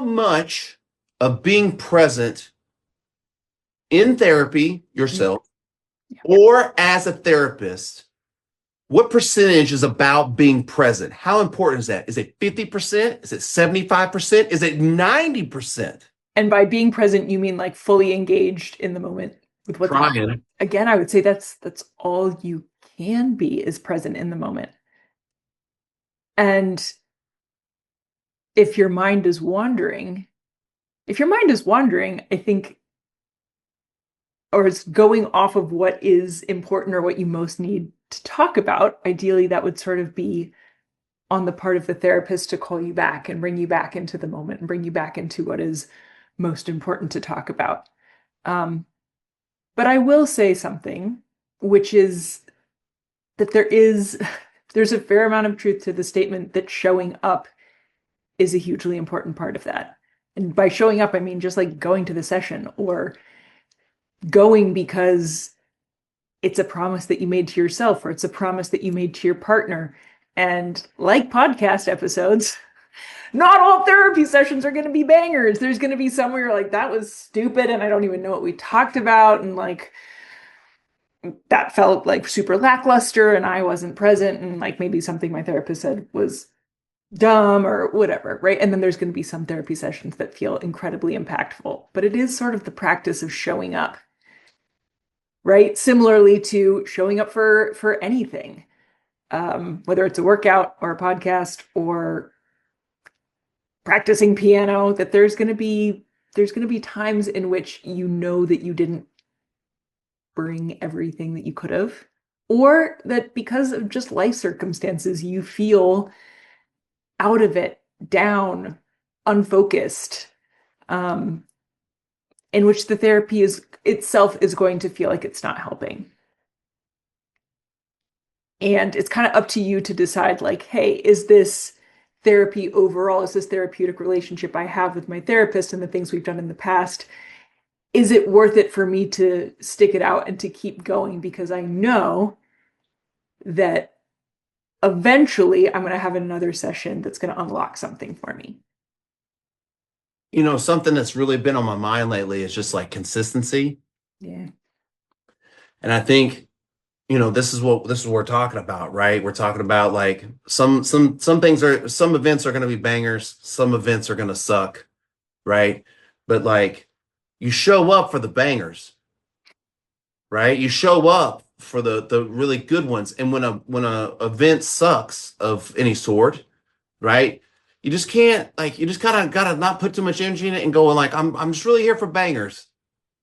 much of being present in therapy yourself or as a therapist, what percentage is about being present? How important is that? Is it 50%? Is it 75%? Is it 90%? And by being present, you mean like fully engaged in the moment with what's happening. Trying. Again, I would say that's all you can be, is present in the moment. And if your mind is wandering, I think, or it's going off of what is important or what you most need to talk about, ideally that would sort of be on the part of the therapist to call you back and bring you back into the moment and bring you back into what is most important to talk about. But I will say something, which is that there's a fair amount of truth to the statement that showing up is a hugely important part of that. And by showing up, I mean just like going to the session, or going because it's a promise that you made to yourself, or it's a promise that you made to your partner. And like podcast episodes, not all therapy sessions are going to be bangers. There's going to be some where you're like, that was stupid and I don't even know what we talked about. And like, that felt like super lackluster and I wasn't present. And like maybe something my therapist said was dumb or whatever, right? And then there's going to be some therapy sessions that feel incredibly impactful. But it is sort of the practice of showing up, right? Similarly to showing up for anything, whether it's a workout or a podcast or practicing piano, that there's going to be times in which you know that you didn't bring everything that you could have, or that because of just life circumstances, you feel out of it, down, unfocused, in which the therapy itself is going to feel like it's not helping. And it's kind of up to you to decide, like, hey, is this therapy overall, is this therapeutic relationship I have with my therapist and the things we've done in the past, is it worth it for me to stick it out and to keep going? Because I know that eventually I'm going to have another session that's going to unlock something for me. You know, something that's really been on my mind lately is just like consistency. Yeah. And I think, you know, this is what we're talking about, right? We're talking about like some events are going to be bangers, some events are going to suck, right? But like you show up for the bangers, right? You show up for the really good ones. And when a event sucks of any sort, right? You just can't, like, you just gotta not put too much energy in it and go like, I'm just really here for bangers.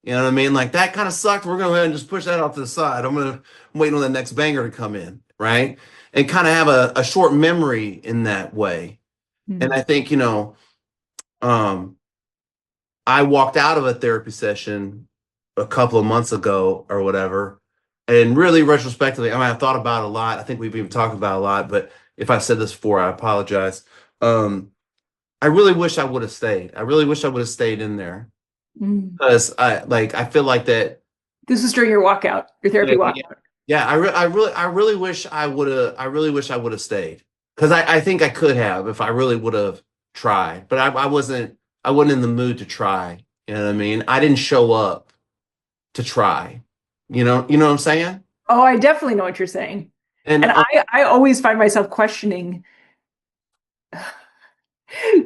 You know what I mean? Like that kind of sucked. We're gonna go ahead and just push that off to the side. I'm waiting on the next banger to come in, right? And kind of have a short memory in that way. Mm-hmm. And I think, you know, I walked out of a therapy session a couple of months ago or whatever, and really retrospectively, I mean, I've thought about it a lot. I think we've even talked about it a lot, but if I said this before, I apologize. I really wish I would have stayed. I really wish I would have stayed in there because I feel like that. This is during your walkout, your therapy walkout. Yeah, I really wish I would have. I really wish I would have stayed because I think I could have if I really would have tried, but I wasn't in the mood to try. You know what I mean? I didn't show up to try. You know what I'm saying? Oh, I definitely know what you're saying. And I always find myself questioning,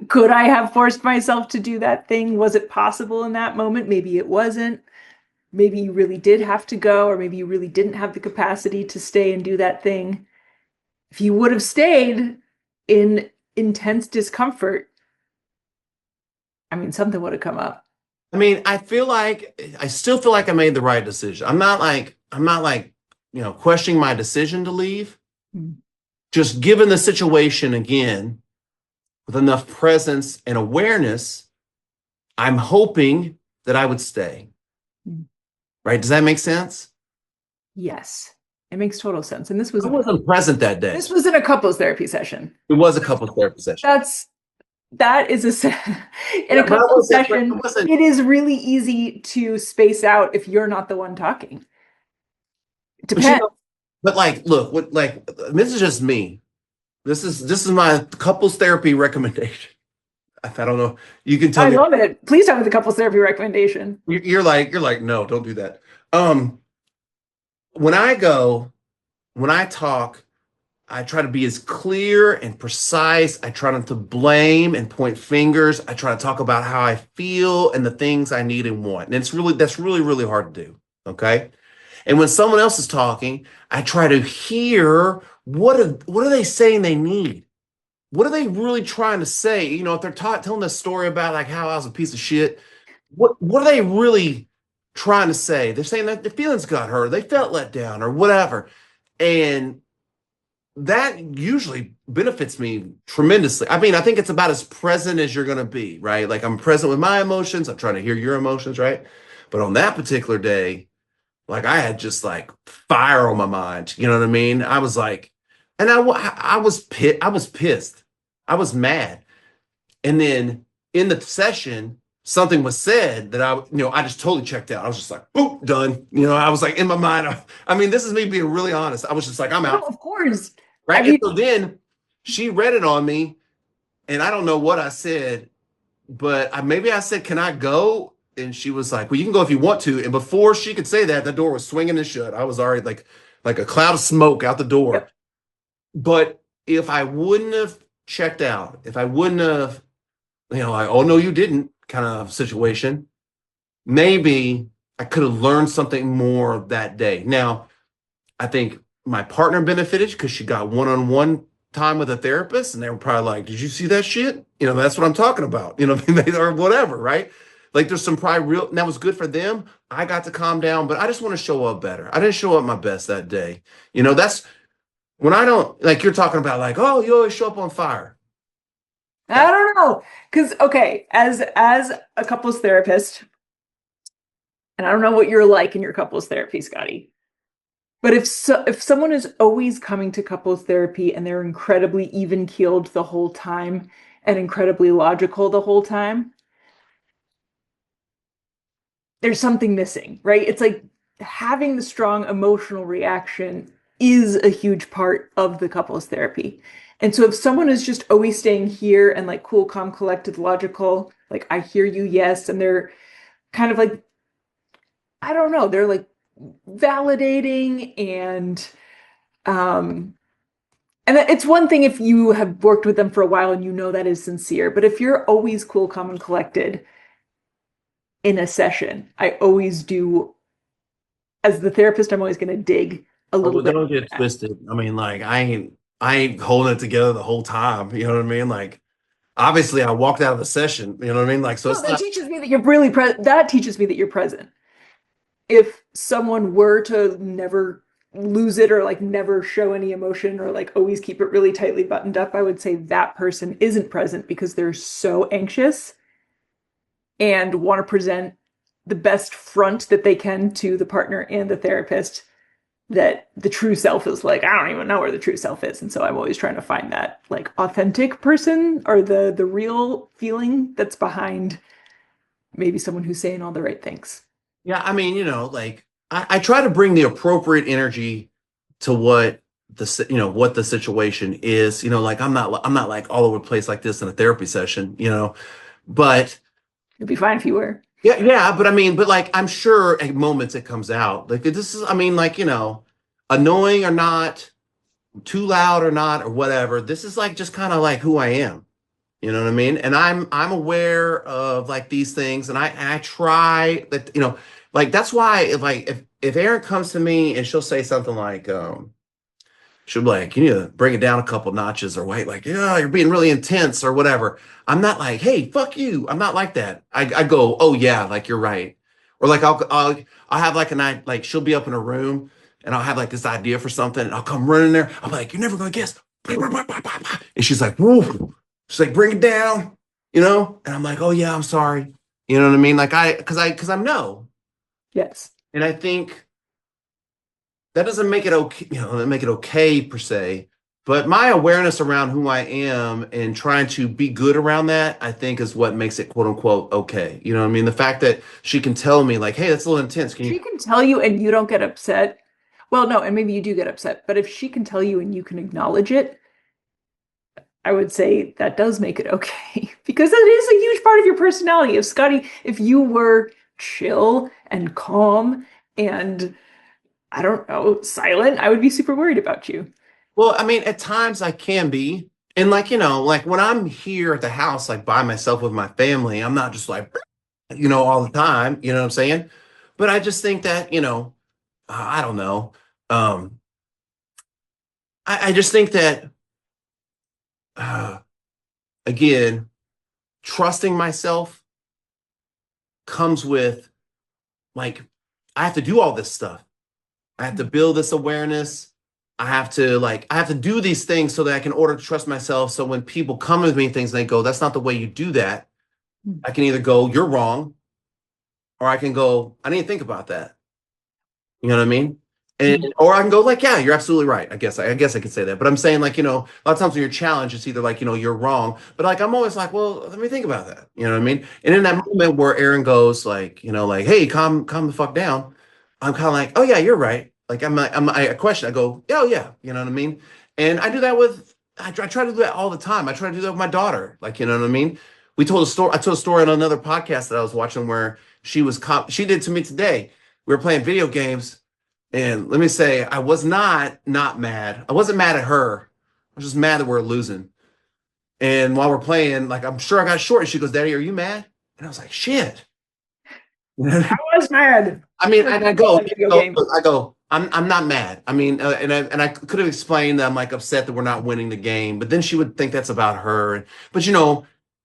could I have forced myself to do that thing? Was it possible in that moment? Maybe it wasn't. Maybe you really did have to go, or maybe you really didn't have the capacity to stay and do that thing. If you would have stayed in intense discomfort, I mean, something would have come up. I mean, I still feel like I made the right decision. I'm not like, you know, questioning my decision to leave. Just given the situation again, with enough presence and awareness, I'm hoping that I would stay. Right? Does that make sense? Yes, it makes total sense. And I wasn't present that day. This was in a couples therapy session. It was a couples therapy session. That is in a couples session. It is really easy to space out if you're not the one talking. It depends. But like, look, this is just me. This is my couples therapy recommendation. I don't know. You can tell I me. love it. Please tell me the couples therapy recommendation. You're like, no, don't do that. Um, when I go, when I talk, I try to be as clear and precise. I try not to blame and point fingers. I try to talk about how I feel and the things I need and want. And that's really, really hard to do. Okay. And when someone else is talking, I try to hear what are they saying they need? What are they really trying to say? You know, if they're telling a story about like how I was a piece of shit, what are they really trying to say? They're saying that their feelings got hurt, they felt let down, or whatever. And that usually benefits me tremendously. I mean, I think it's about as present as you're going to be, right? Like I'm present with my emotions. I'm trying to hear your emotions, right? But on that particular day, like I had just like fire on my mind. You know what I mean? I was like, and I was I was pissed. I was mad. And then in the session, something was said that I just totally checked out. I was just like, boop, done. You know, I was like in my mind. I mean, this is me being really honest. I was just like, I'm No, out. of course. I Right. And mean, so then she read it on me, and I don't know what I said, but maybe I said, "Can I go?" And she was like, "Well, you can go if you want to." And before she could say that, the door was swinging and shut. I was already like a cloud of smoke out the door. yep. But if I wouldn't have checked out, if I wouldn't have, like, "Oh no, you didn't," kind of situation, maybe I could have learned something more that day. Now, I think my partner benefited because she got one-on-one time with a therapist, and they were probably like, "Did you see that shit? You know, that's what I'm talking about. You know, or whatever, right?" Like, there's some probably real, and that was good for them. I got to calm down, but I just want to show up better. I didn't show up my best that day. You know, that's when I don't like you're talking about like, oh, you always show up on fire. I don't know. Because okay, as a couples therapist, and I don't know what you're like in your couples therapy, Scottie. But if someone is always coming to couples therapy and they're incredibly even keeled the whole time and incredibly logical the whole time, there's something missing, right? It's like having the strong emotional reaction is a huge part of the couples therapy. And so if someone is just always staying here and like cool, calm, collected, logical, like I hear you, yes, and they're kind of like, I don't know, they're like validating um and it's one thing if you have worked with them for a while and you know that is sincere, but if you're always cool, calm, and collected in a session, I always do, as the therapist, I'm always going to dig a Oh, little but bit don't into get that. twisted. I mean, like I ain't holding it together the whole time. You know what I mean? Like obviously I walked out of the session. You know what I mean? Like so No, it's that not. teaches me that you're really present. That teaches me that you're present. If someone were to never lose it or like never show any emotion or like always keep it really tightly buttoned up, I would say that person isn't present because they're so anxious and want to present the best front that they can to the partner and the therapist, that the true self is like, I don't even know where the true self is. And so I'm always trying to find that like authentic person or the real feeling that's behind maybe someone who's saying all the right things. Yeah, I mean, like I try to bring the appropriate energy to what what the situation is. Like I'm not like all over the place like this in a therapy session. But It'd be fine if you were. yeah, yeah, but I mean, but like I'm sure at moments it comes out. Like this is, I mean, like, annoying or not, too loud or not, or whatever. This is like just kind of like who I am. You know what I mean? And I'm aware of like these things, and I try that, like that's why if Erin comes to me and she'll say something like, she'll be like, you need to bring it down a couple notches, or wait, like, yeah, you're being really intense or whatever. I'm not like, hey, fuck you. I'm not like that. I go, oh yeah, like you're right. Or like I'll have like a night, like she'll be up in her room and I'll have like this idea for something and I'll come running there. I'm like, you're never gonna guess. And she's like, whoa. She's like, bring it down, And I'm like, oh yeah, I'm sorry. You know what I mean? Like because I know. Yes. And I think that doesn't make it okay, make it okay per se. But my awareness around who I am and trying to be good around that, I think is what makes it quote unquote okay. You know what I mean? The fact that she can tell me like, hey, that's a little intense. Can you? She can tell you and you don't get upset. Well, no, and maybe you do get upset, but if she can tell you and you can acknowledge it, I would say that does make it okay because that is a huge part of your personality. If Scottie, if you were chill and calm and I don't know, silent, I would be super worried about you. Well, I mean, at times I can be. And like, like when I'm here at the house, like by myself with my family, I'm not just like, all the time, you know what I'm saying? But I just think that, I don't know. Um, I just think that, uh, again, trusting myself comes with like, I have to do all this stuff. I have to build this awareness. I have to do these things so that I can order to trust myself. So when people come with me and things, they go, that's not the way you do that. I can either go, you're wrong, or I can go, I didn't think about that. You know what I mean? And Mhm. or I can go like, yeah, you're absolutely right. I guess I could say that. But I'm saying like, a lot of times when you're challenged, it's either like, you're wrong. But like I'm always like, well, let me think about that. You know what I mean? And in that moment where Aaron goes like, like, hey, calm the fuck down, I'm kind of like, oh yeah, you're right. Like I question, I go, oh yeah, you know what I mean? And I do that with I try to do that all the time. I try to do that with my daughter. Like, you know what I mean? I told a story on another podcast that I was watching where she did to me today. We were playing video games and let me say, I was not mad. I wasn't mad at her. I was just mad that we're losing. And while we're playing, like I'm sure I got short. And she goes, "Daddy, are you mad?" And I was like, "Shit." I was mad. I mean, That's and I all go, in video games. I'm not mad. I mean, and I could have explained that I'm like upset that we're not winning the game, but then she would think that's about her. But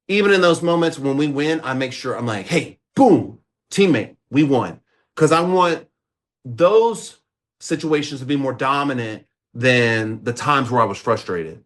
even in those moments when we win, I make sure I'm like, "Hey, boom, teammate, we won," because I want those situations to be more dominant than the times where I was frustrated.